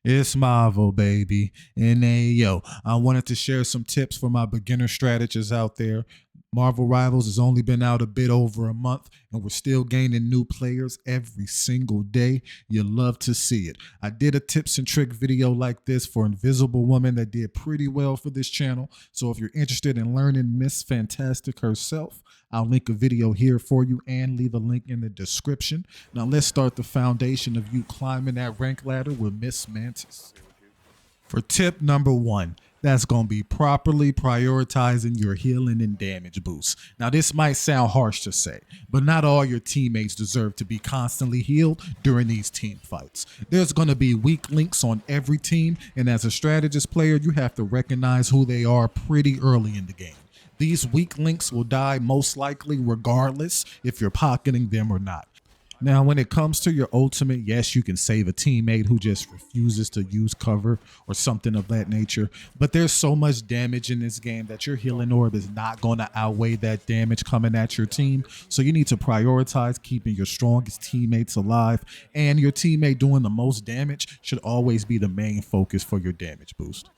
It's Marvel, baby. And hey, yo, I wanted to share some tips for my beginner strategists out there. Marvel Rivals has only been out a bit over a month, and we're still gaining new players every single day. You love to see it. I did a tips and trick video like this for Invisible Woman that did pretty well for this channel. So if you're interested in learning Miss Fantastic herself, I'll link a video here for you and leave a link in the description. Now let's start the foundation of you climbing that rank ladder with Miss Mantis. For tip number 1, that's going to be properly prioritizing your healing and damage boosts. Now this might sound harsh to say, but not all your teammates deserve to be constantly healed during these team fights. There's going to be weak links on every team, and as a strategist player, you have to recognize who they are pretty early in the game. These weak links will die most likely regardless if you're pocketing them or not. Now, when it comes to your ultimate, yes, you can save a teammate who just refuses to use cover or something of that nature, but there's so much damage in this game that your healing orb is not going to outweigh that damage coming at your team. So you need to prioritize keeping your strongest teammates alive, and your teammate doing the most damage should always be the main focus for your damage boost.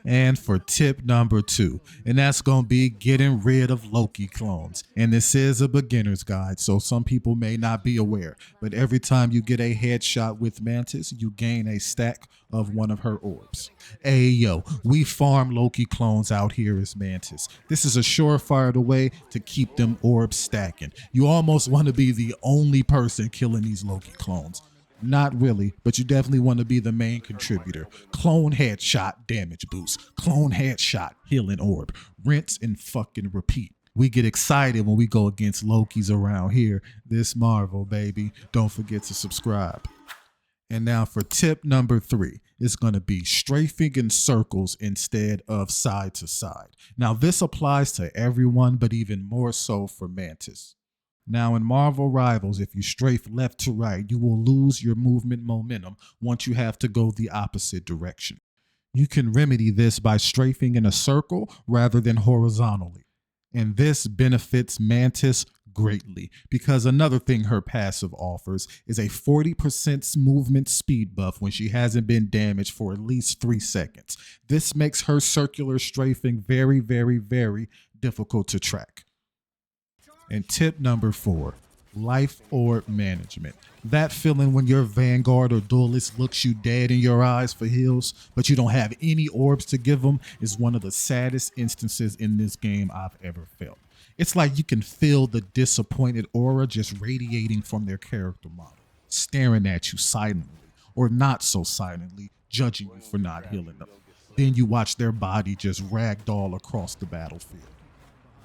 And for tip number 2, and that's going to be getting rid of Loki clones. And this is a beginner's guide, so some people may not be aware, but every time you get a headshot with Mantis, you gain a stack of one of her orbs. Hey yo, we farm Loki clones out here as Mantis. This is a surefire way to keep them orbs stacking. You almost want to be the only person killing these Loki clones. Not really, but you definitely want to be the main contributor. Clone headshot, damage boost. Clone headshot, healing orb. Rinse and fucking repeat. We get excited when we go against Lokis around here. This Marvel, baby. Don't forget to subscribe. And now for tip number 3, it's going to be strafing in circles instead of side to side. Now this applies to everyone, but even more so for Mantis. Now in Marvel Rivals, if you strafe left to right, you will lose your movement momentum once you have to go the opposite direction. You can remedy this by strafing in a circle rather than horizontally. And this benefits Mantis greatly because another thing her passive offers is a 40% movement speed buff when she hasn't been damaged for at least 3 seconds. This makes her circular strafing very, very, very difficult to track. And tip number 4, life orb management. That feeling when your Vanguard or Duelist looks you dead in your eyes for heals, but you don't have any orbs to give them, is one of the saddest instances in this game I've ever felt. It's like you can feel the disappointed aura just radiating from their character model, staring at you silently, or not so silently, judging you for not healing them. Then you watch their body just ragdoll across the battlefield.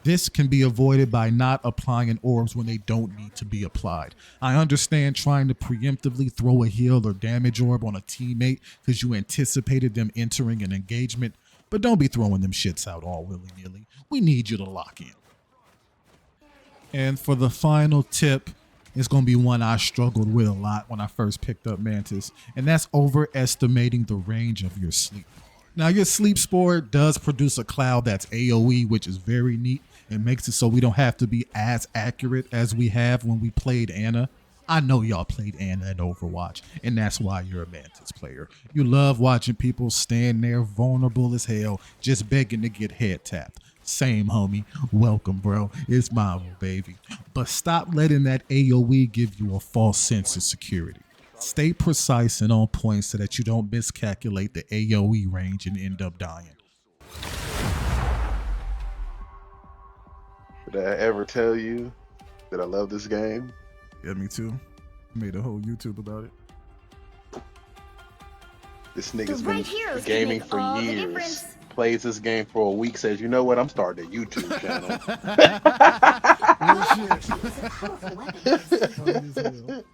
This can be avoided by not applying orbs when they don't need to be applied. I understand trying to preemptively throw a heal or damage orb on a teammate because you anticipated them entering an engagement, but don't be throwing them shits out all willy-nilly. We need you to lock in. And for the final tip, it's going to be one I struggled with a lot when I first picked up Mantis, and that's overestimating the range of your sleep. Now your sleep spore does produce a cloud that's AoE, which is very neat and makes it so we don't have to be as accurate as we have when we played Ana. I know y'all played Ana in Overwatch, and that's why you're a Mantis player. You love watching people stand there vulnerable as hell, just begging to get head tapped. Same, homie. Welcome, bro. It's Marvel, baby. But stop letting that AoE give you a false sense of security. Stay precise and on point so that you don't miscalculate the AoE range and end up dying. Did I ever tell you that I love this game? Yeah, me too. I made a whole YouTube about it. This nigga's been gaming for years. Plays this game for a week, says, you know what, I'm starting a YouTube channel. Real shit.